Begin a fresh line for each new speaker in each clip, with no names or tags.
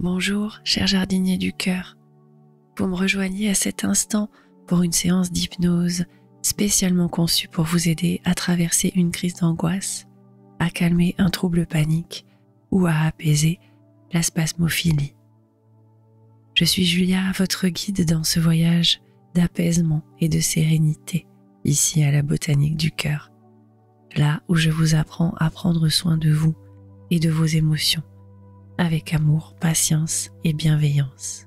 Bonjour, cher jardinier du cœur. Vous me rejoignez à cet instant pour une séance d'hypnose spécialement conçue pour vous aider à traverser une crise d'angoisse, à calmer un trouble panique ou à apaiser la spasmophilie. Je suis Julia, votre guide dans ce voyage d'apaisement et de sérénité, ici à la Botanique du Cœur, là où je vous apprends à prendre soin de vous et de vos émotions, avec amour, patience et bienveillance.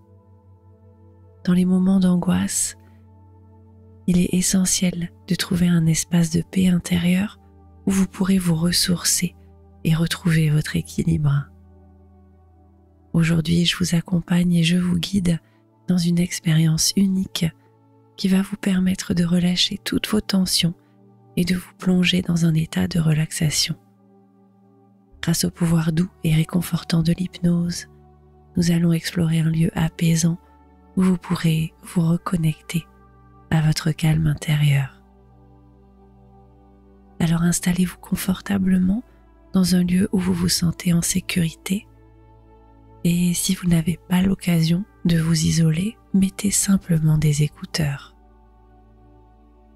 Dans les moments d'angoisse, il est essentiel de trouver un espace de paix intérieure où vous pourrez vous ressourcer et retrouver votre équilibre. Aujourd'hui, je vous accompagne et je vous guide dans une expérience unique qui va vous permettre de relâcher toutes vos tensions et de vous plonger dans un état de relaxation. Grâce au pouvoir doux et réconfortant de l'hypnose, nous allons explorer un lieu apaisant où vous pourrez vous reconnecter à votre calme intérieur. Alors installez-vous confortablement dans un lieu où vous vous sentez en sécurité et si vous n'avez pas l'occasion de vous isoler, mettez simplement des écouteurs.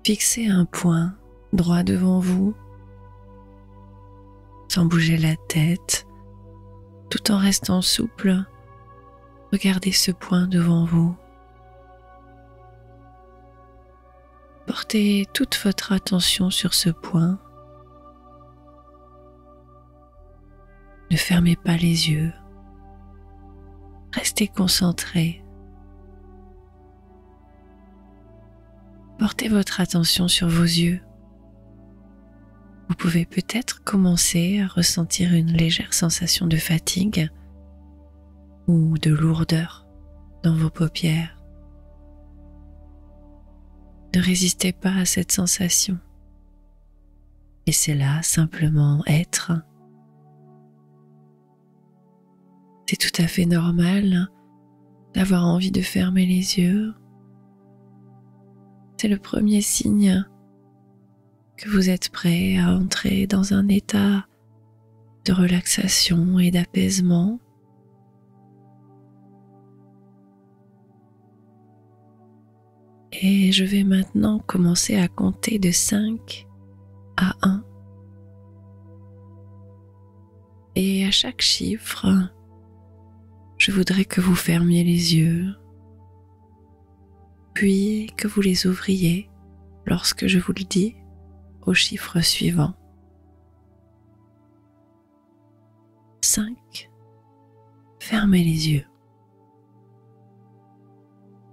Fixez un point droit devant vous, sans bouger la tête, tout en restant souple. Regardez ce point devant vous. Portez toute votre attention sur ce point. Ne fermez pas les yeux. Restez concentré. Portez votre attention sur vos yeux. Vous pouvez peut-être commencer à ressentir une légère sensation de fatigue ou de lourdeur dans vos paupières. Ne résistez pas à cette sensation. Laissez-la simplement être. C'est tout à fait normal d'avoir envie de fermer les yeux. C'est le premier signe que vous êtes prêt à entrer dans un état de relaxation et d'apaisement. Et je vais maintenant commencer à compter de 5 à 1. Et à chaque chiffre, je voudrais que vous fermiez les yeux, puis que vous les ouvriez lorsque je vous le dis au chiffre suivant. 5. Fermez les yeux.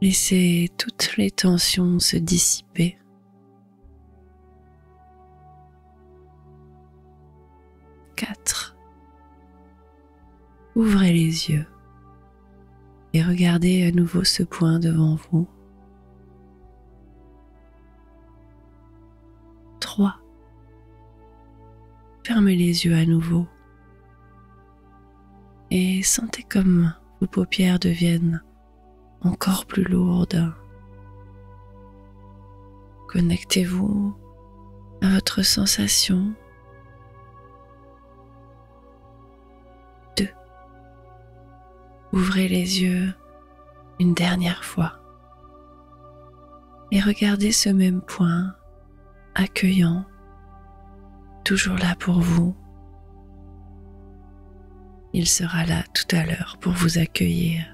Laissez toutes les tensions se dissiper. 4. Ouvrez les yeux et regardez à nouveau ce point devant vous. 3. Fermez les yeux à nouveau et sentez comme vos paupières deviennent encore plus lourdes. Connectez-vous à votre sensation. 2. Ouvrez les yeux une dernière fois et regardez ce même point accueillant, toujours là pour vous. Il sera là tout à l'heure pour vous accueillir.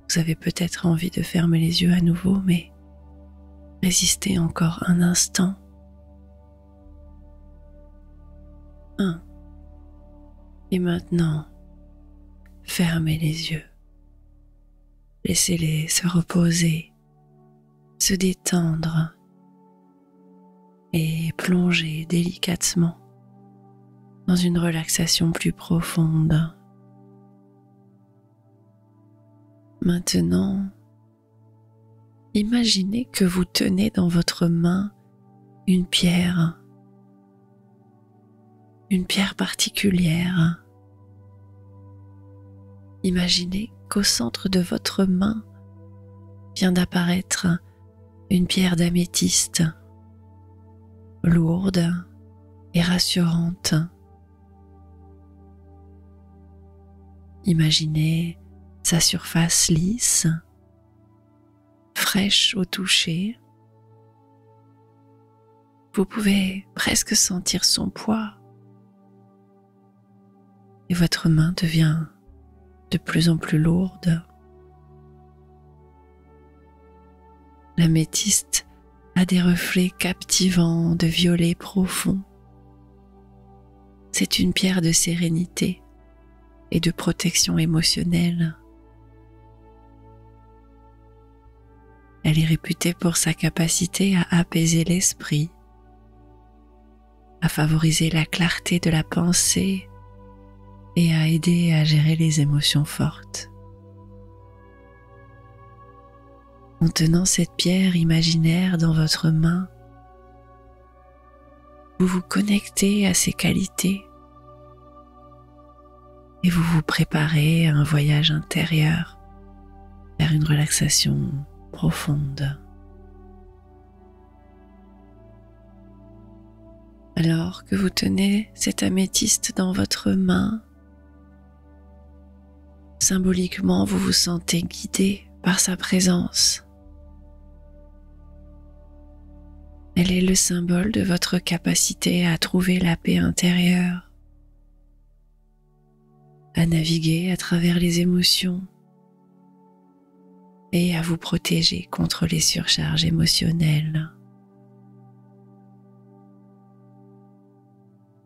Vous avez peut-être envie de fermer les yeux à nouveau, mais résistez encore un instant. 1. Et maintenant, fermez les yeux. Laissez-les se reposer, se détendre et plonger délicatement dans une relaxation plus profonde. Maintenant, imaginez que vous tenez dans votre main une pierre particulière. Imaginez qu'au centre de votre main vient d'apparaître une pierre d'améthyste, lourde et rassurante. Imaginez sa surface lisse, fraîche au toucher. Vous pouvez presque sentir son poids et votre main devient de plus en plus lourde. L'améthyste a des reflets captivants de violet profond. C'est une pierre de sérénité et de protection émotionnelle. Elle est réputée pour sa capacité à apaiser l'esprit, à favoriser la clarté de la pensée et à aider à gérer les émotions fortes. En tenant cette pierre imaginaire dans votre main, vous vous connectez à ses qualités et vous vous préparez à un voyage intérieur vers une relaxation profonde. Alors que vous tenez cet améthyste dans votre main, symboliquement vous vous sentez guidé par sa présence. Elle est le symbole de votre capacité à trouver la paix intérieure, à naviguer à travers les émotions et à vous protéger contre les surcharges émotionnelles.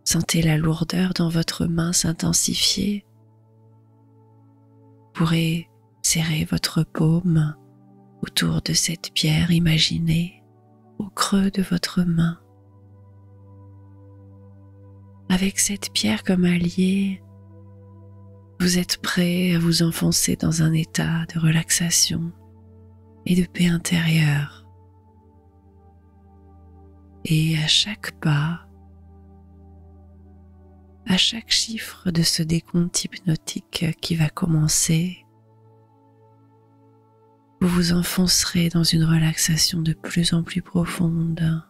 Sentez la lourdeur dans votre main s'intensifier. Vous pourrez serrer votre paume autour de cette pierre imaginée au creux de votre main. Avec cette pierre comme allié, vous êtes prêt à vous enfoncer dans un état de relaxation et de paix intérieure. Et à chaque pas, à chaque chiffre de ce décompte hypnotique qui va commencer, vous vous enfoncerez dans une relaxation de plus en plus profonde.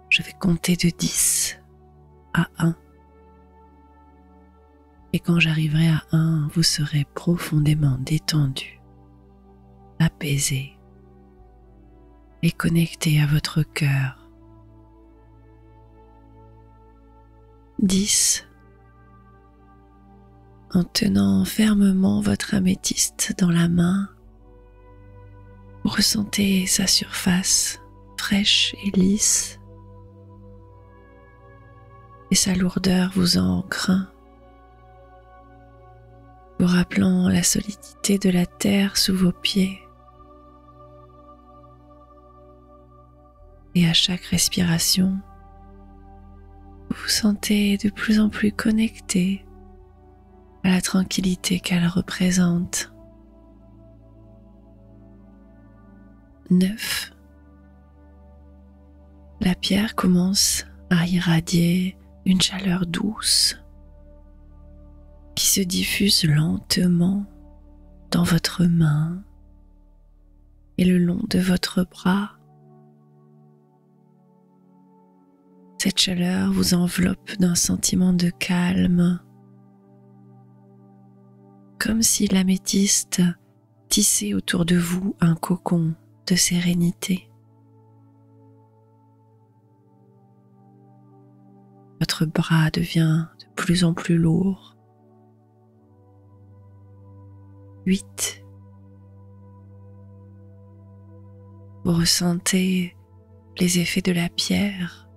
Je vais compter de 10 à 1. Et quand j'arriverai à 1, vous serez profondément détendu, apaisé et connecté à votre cœur. 10. En tenant fermement votre améthyste dans la main, vous ressentez sa surface fraîche et lisse et sa lourdeur vous ancre, vous rappelant la solidité de la terre sous vos pieds. Et à chaque respiration, vous vous sentez de plus en plus connecté à la tranquillité qu'elle représente. 9. La pierre commence à irradier une chaleur douce qui se diffuse lentement dans votre main et le long de votre bras. Cette chaleur vous enveloppe d'un sentiment de calme, comme si l'améthyste tissait autour de vous un cocon de sérénité. Votre bras devient de plus en plus lourd. 8. Vous ressentez les effets de la pierre.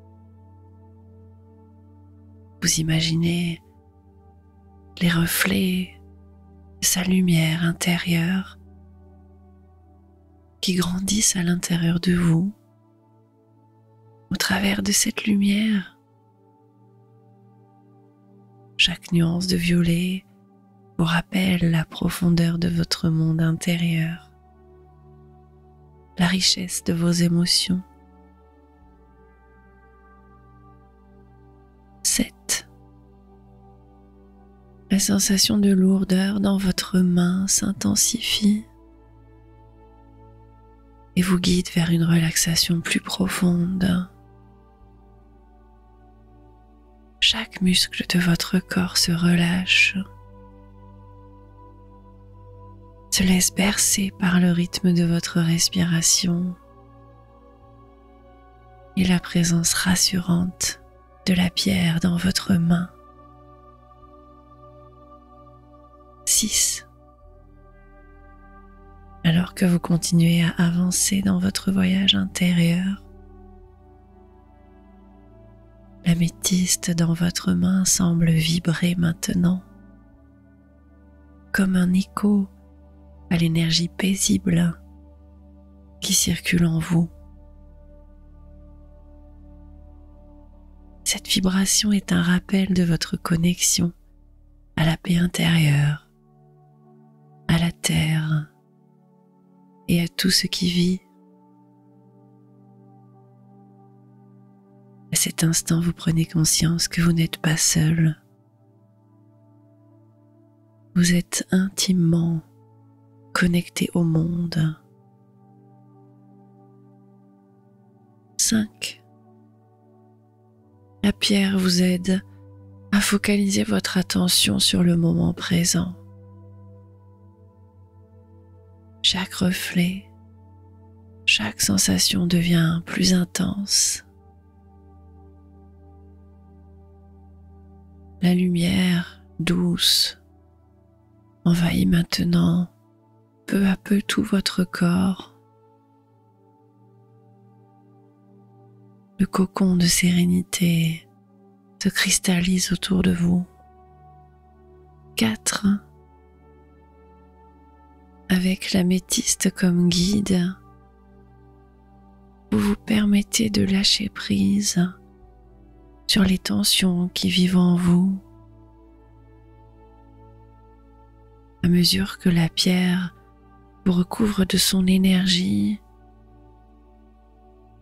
Vous imaginez les reflets de sa lumière intérieure qui grandissent à l'intérieur de vous. Au travers de cette lumière, chaque nuance de violet vous rappelle la profondeur de votre monde intérieur, la richesse de vos émotions. 7. La sensation de lourdeur dans votre main s'intensifie et vous guide vers une relaxation plus profonde. Chaque muscle de votre corps se relâche, se laisse bercer par le rythme de votre respiration et la présence rassurante de la pierre dans votre main. 6. Alors que vous continuez à avancer dans votre voyage intérieur, l'améthyste dans votre main semble vibrer maintenant, comme un écho à l'énergie paisible qui circule en vous. Cette vibration est un rappel de votre connexion à la paix intérieure, à la terre et à tout ce qui vit. À cet instant, vous prenez conscience que vous n'êtes pas seul. Vous êtes intimement connecté au monde. 5. La pierre vous aide à focaliser votre attention sur le moment présent. Chaque reflet, chaque sensation devient plus intense. La lumière douce envahit maintenant peu à peu tout votre corps. Le cocon de sérénité se cristallise autour de vous. 4. Avec l'améthyste comme guide, vous vous permettez de lâcher prise sur les tensions qui vivent en vous. À mesure que la pierre vous recouvre de son énergie,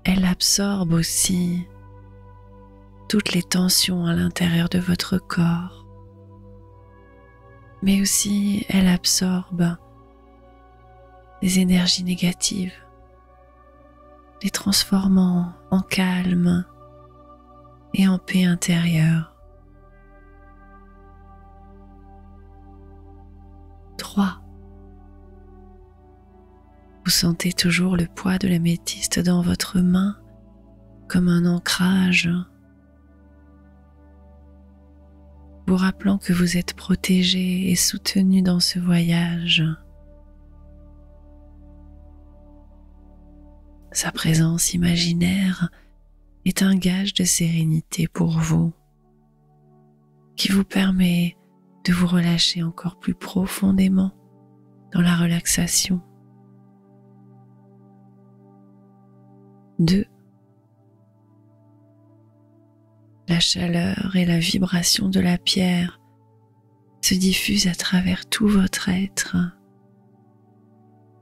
elle absorbe aussi toutes les tensions à l'intérieur de votre corps, mais aussi elle absorbe les énergies négatives, les transformant en calme et en paix intérieure. 3. Vous sentez toujours le poids de l'améthyste dans votre main comme un ancrage, vous rappelant que vous êtes protégé et soutenu dans ce voyage. Sa présence imaginaire est un gage de sérénité pour vous, qui vous permet de vous relâcher encore plus profondément dans la relaxation. 2. La chaleur et la vibration de la pierre se diffusent à travers tout votre être,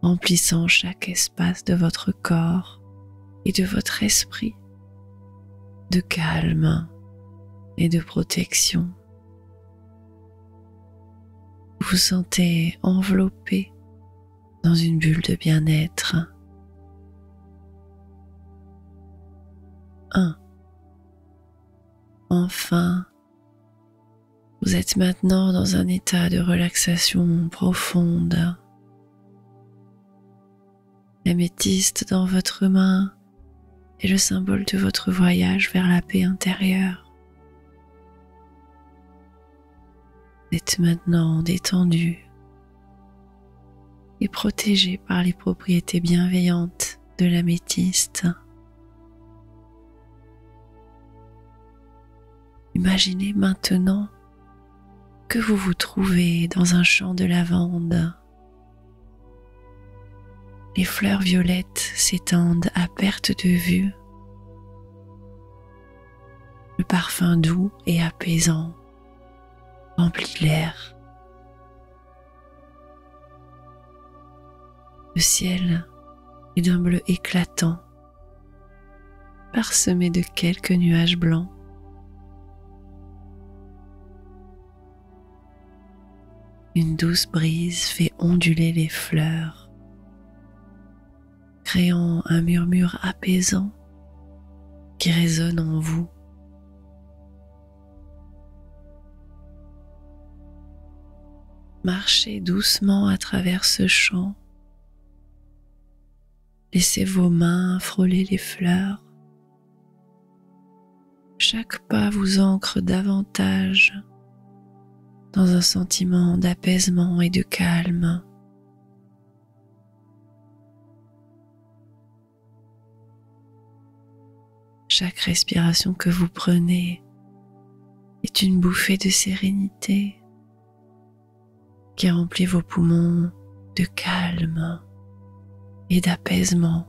remplissant chaque espace de votre corps et de votre esprit de calme et de protection. Vous vous sentez enveloppé dans une bulle de bien-être. 1. Enfin, vous êtes maintenant dans un état de relaxation profonde. L'améthyste dans votre main est le symbole de votre voyage vers la paix intérieure. Vous êtes maintenant détendu et protégé par les propriétés bienveillantes de l'améthyste. Imaginez maintenant que vous vous trouvez dans un champ de lavande. Les fleurs violettes s'étendent à perte de vue. Le parfum doux et apaisant remplit l'air. Le ciel est d'un bleu éclatant, parsemé de quelques nuages blancs. Une douce brise fait onduler les fleurs, créant un murmure apaisant qui résonne en vous. Marchez doucement à travers ce champ. Laissez vos mains frôler les fleurs. Chaque pas vous ancre davantage dans un sentiment d'apaisement et de calme. Chaque respiration que vous prenez est une bouffée de sérénité qui remplit vos poumons de calme et d'apaisement.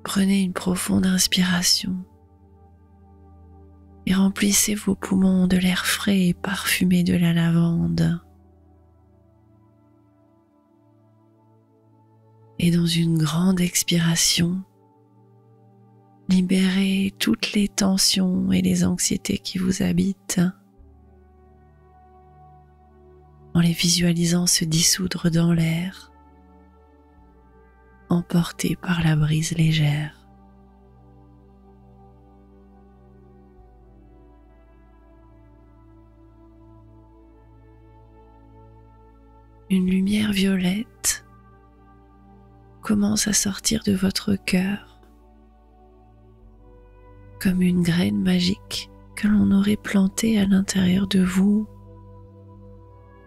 Prenez une profonde inspiration et remplissez vos poumons de l'air frais et parfumé de la lavande. Et dans une grande expiration, libérez toutes les tensions et les anxiétés qui vous habitent en les visualisant se dissoudre dans l'air, emportés par la brise légère. Une lumière violette commence à sortir de votre cœur, comme une graine magique que l'on aurait plantée à l'intérieur de vous.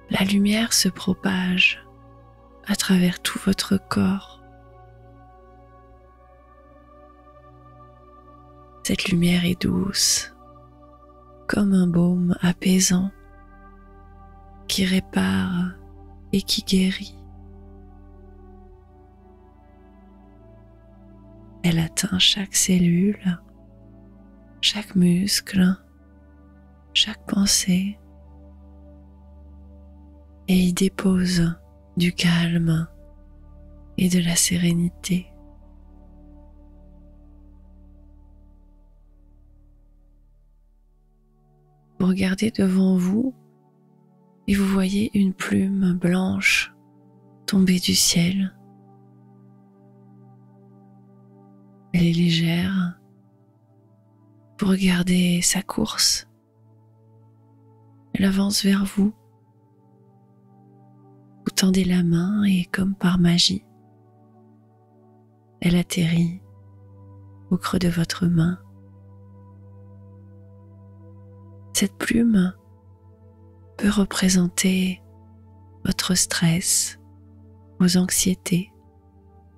La lumière se propage à travers tout votre corps. Cette lumière est douce, comme un baume apaisant qui répare et qui guérit. Elle atteint chaque cellule, chaque muscle, chaque pensée et y dépose du calme et de la sérénité. Vous regardez devant vous et vous voyez une plume blanche tomber du ciel. Elle est légère. Vous regardez sa course. Elle avance vers vous. Vous tendez la main et comme par magie, elle atterrit au creux de votre main. Cette plume peut représenter votre stress, vos anxiétés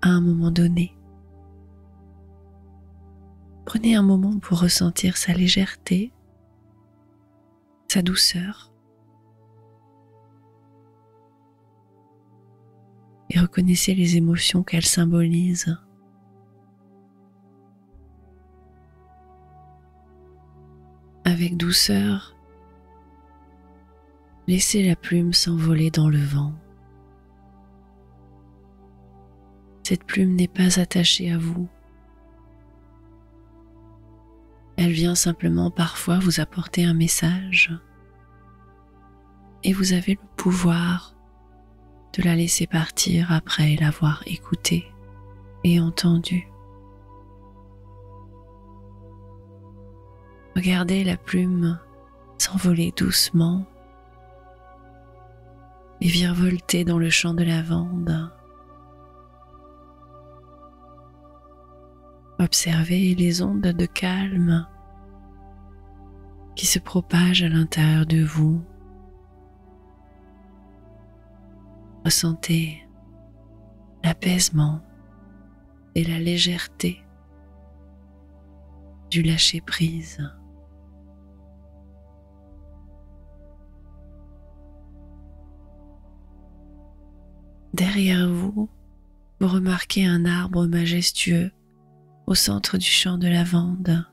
à un moment donné. Prenez un moment pour ressentir sa légèreté, sa douceur et reconnaissez les émotions qu'elle symbolise. Avec douceur, laissez la plume s'envoler dans le vent. Cette plume n'est pas attachée à vous. Elle vient simplement parfois vous apporter un message et vous avez le pouvoir de la laisser partir après l'avoir écoutée et entendue. Regardez la plume s'envoler doucement et virevolter dans le champ de lavande. Observez les ondes de calme qui se propagent à l'intérieur de vous. Ressentez l'apaisement et la légèreté du lâcher-prise. Derrière vous, vous remarquez un arbre majestueux au centre du champ de lavande.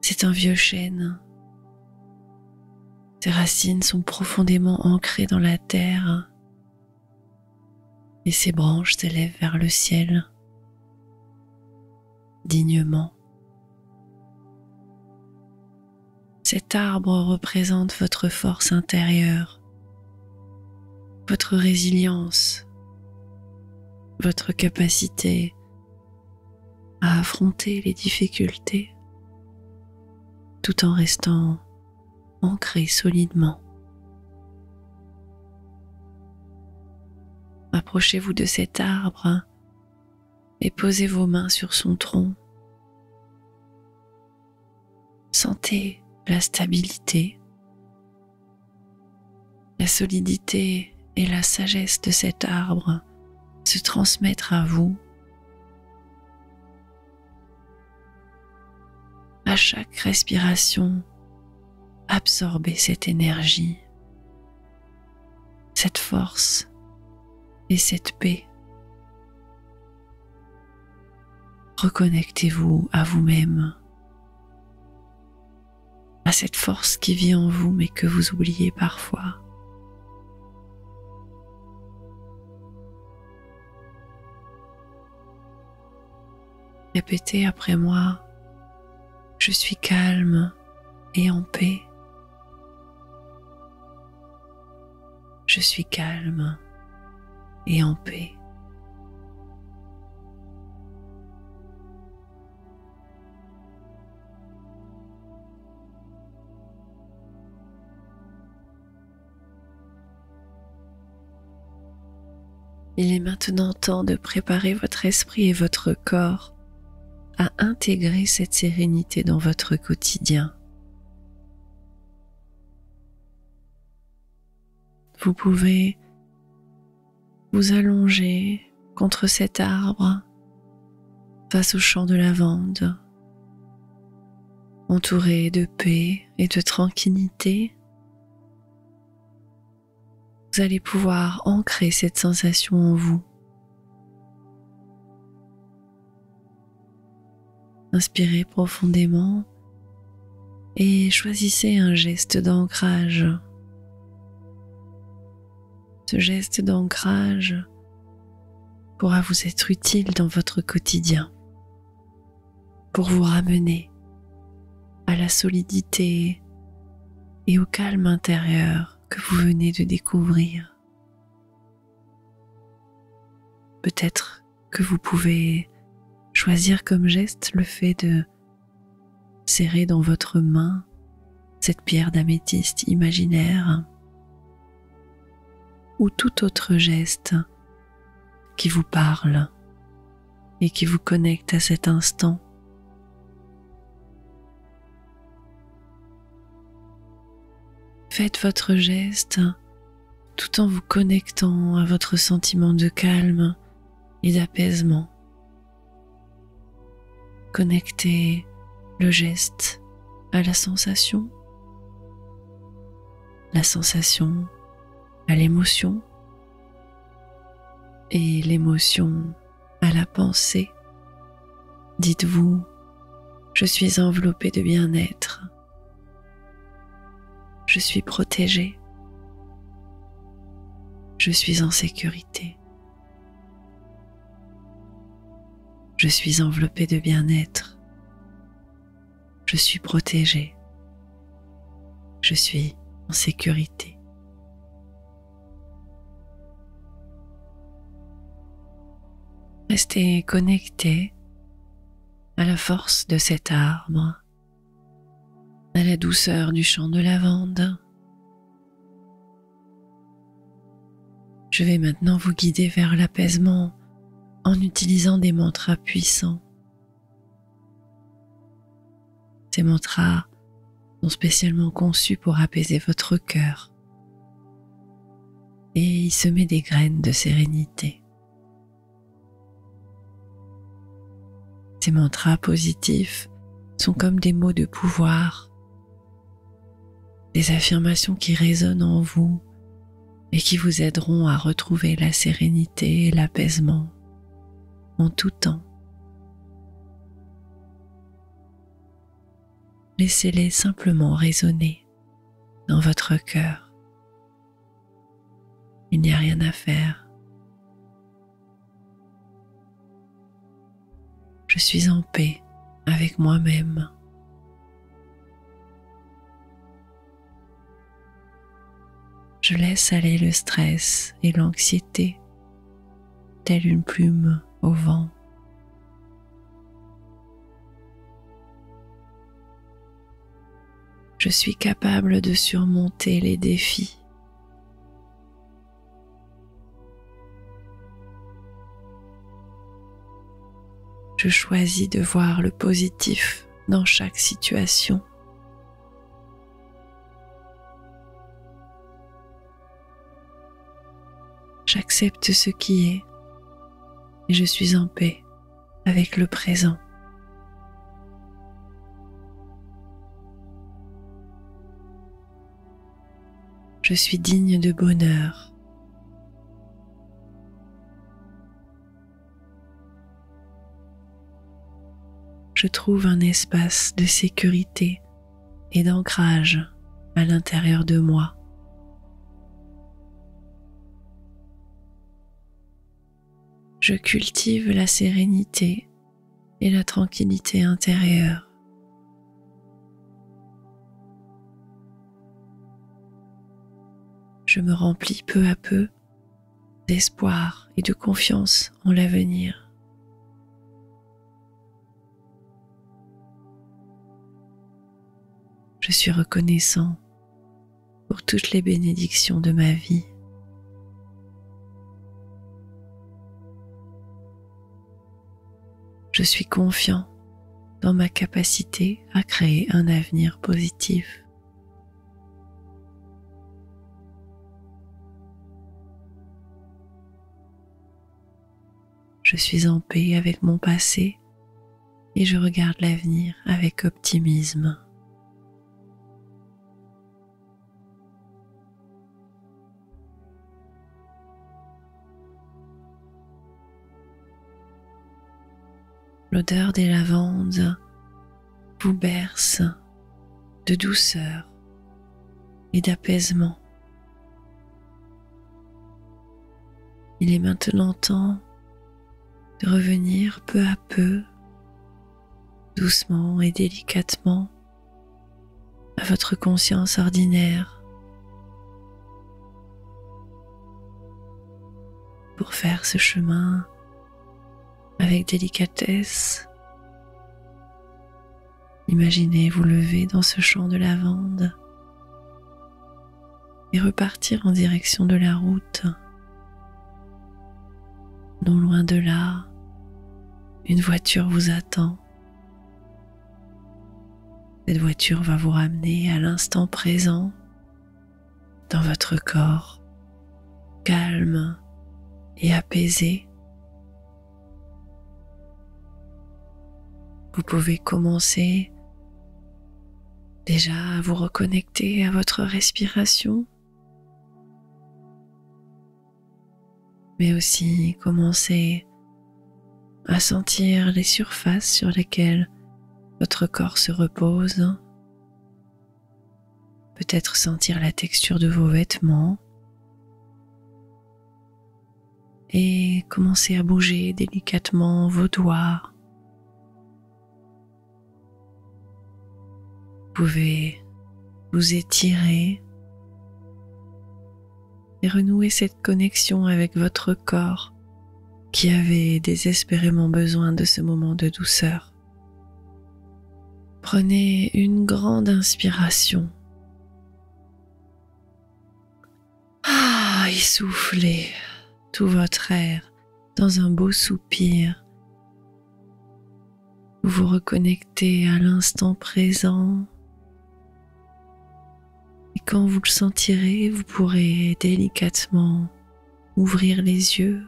C'est un vieux chêne. Ses racines sont profondément ancrées dans la terre et ses branches s'élèvent vers le ciel, dignement. Cet arbre représente votre force intérieure, votre résilience, votre capacité à affronter les difficultés tout en restant ancré solidement. Approchez-vous de cet arbre et posez vos mains sur son tronc. Sentez la stabilité, la solidité et la sagesse de cet arbre se transmettre à vous. À chaque respiration, absorbez cette énergie, cette force et cette paix. Reconnectez-vous à vous-même, à cette force qui vit en vous mais que vous oubliez parfois. Répétez après moi, je suis calme et en paix. Je suis calme et en paix. Il est maintenant temps de préparer votre esprit et votre corps à intégrer cette sérénité dans votre quotidien. Vous pouvez vous allonger contre cet arbre face au champ de lavande, entouré de paix et de tranquillité. Vous allez pouvoir ancrer cette sensation en vous. Inspirez profondément et choisissez un geste d'ancrage. Ce geste d'ancrage pourra vous être utile dans votre quotidien pour vous ramener à la solidité et au calme intérieur que vous venez de découvrir. Peut-être que vous pouvez choisir comme geste le fait de serrer dans votre main cette pierre d'améthyste imaginaire ou tout autre geste qui vous parle et qui vous connecte à cet instant. Faites votre geste tout en vous connectant à votre sentiment de calme et d'apaisement. Connectez le geste à la sensation à l'émotion et l'émotion à la pensée. Dites-vous, je suis enveloppé de bien-être. Je suis protégé. Je suis en sécurité. Je suis enveloppé de bien-être. Je suis protégé. Je suis en sécurité. Restez connecté à la force de cet arbre, à la douceur du champ de lavande. Je vais maintenant vous guider vers l'apaisement en utilisant des mantras puissants. Ces mantras sont spécialement conçus pour apaiser votre cœur et y semer des graines de sérénité. Ces mantras positifs sont comme des mots de pouvoir, des affirmations qui résonnent en vous et qui vous aideront à retrouver la sérénité et l'apaisement en tout temps. Laissez-les simplement résonner dans votre cœur. Il n'y a rien à faire. Je suis en paix avec moi-même. Je laisse aller le stress et l'anxiété, telle une plume au vent. Je suis capable de surmonter les défis. Je choisis de voir le positif dans chaque situation. J'accepte ce qui est et je suis en paix avec le présent. Je suis digne de bonheur. Je trouve un espace de sécurité et d'ancrage à l'intérieur de moi. Je cultive la sérénité et la tranquillité intérieure. Je me remplis peu à peu d'espoir et de confiance en l'avenir. Je suis reconnaissant pour toutes les bénédictions de ma vie. Je suis confiant dans ma capacité à créer un avenir positif. Je suis en paix avec mon passé et je regarde l'avenir avec optimisme. L'odeur des lavandes vous berce de douceur et d'apaisement. Il est maintenant temps de revenir peu à peu, doucement et délicatement, à votre conscience ordinaire pour faire ce chemin avec délicatesse. Imaginez vous lever dans ce champ de lavande et repartir en direction de la route. Non loin de là, une voiture vous attend. Cette voiture va vous ramener à l'instant présent dans votre corps, calme et apaisé. Vous pouvez commencer déjà à vous reconnecter à votre respiration, mais aussi commencer à sentir les surfaces sur lesquelles votre corps se repose, peut-être sentir la texture de vos vêtements et commencer à bouger délicatement vos doigts. Vous pouvez vous étirer et renouer cette connexion avec votre corps qui avait désespérément besoin de ce moment de douceur. Prenez une grande inspiration. Et soufflez tout votre air dans un beau soupir. Vous vous reconnectez à l'instant présent. Et quand vous le sentirez, vous pourrez délicatement ouvrir les yeux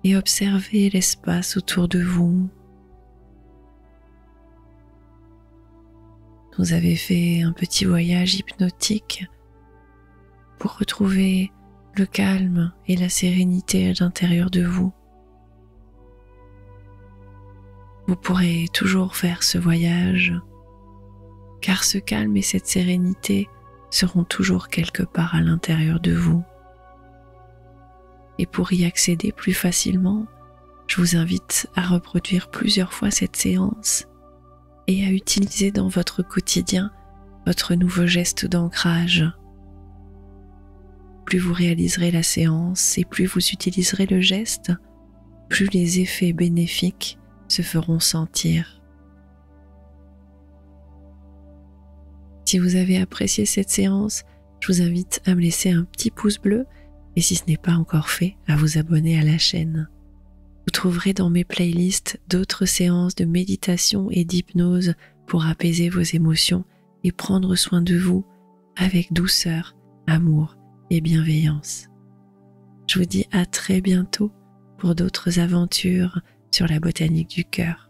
et observer l'espace autour de vous. Vous avez fait un petit voyage hypnotique pour retrouver le calme et la sérénité à l'intérieur de vous. Vous pourrez toujours faire ce voyage, car ce calme et cette sérénité seront toujours quelque part à l'intérieur de vous. Et pour y accéder plus facilement, je vous invite à reproduire plusieurs fois cette séance et à utiliser dans votre quotidien votre nouveau geste d'ancrage. Plus vous réaliserez la séance et plus vous utiliserez le geste, plus les effets bénéfiques se feront sentir. Si vous avez apprécié cette séance, je vous invite à me laisser un petit pouce bleu et si ce n'est pas encore fait, à vous abonner à la chaîne. Vous trouverez dans mes playlists d'autres séances de méditation et d'hypnose pour apaiser vos émotions et prendre soin de vous avec douceur, amour et bienveillance. Je vous dis à très bientôt pour d'autres aventures sur la botanique du cœur.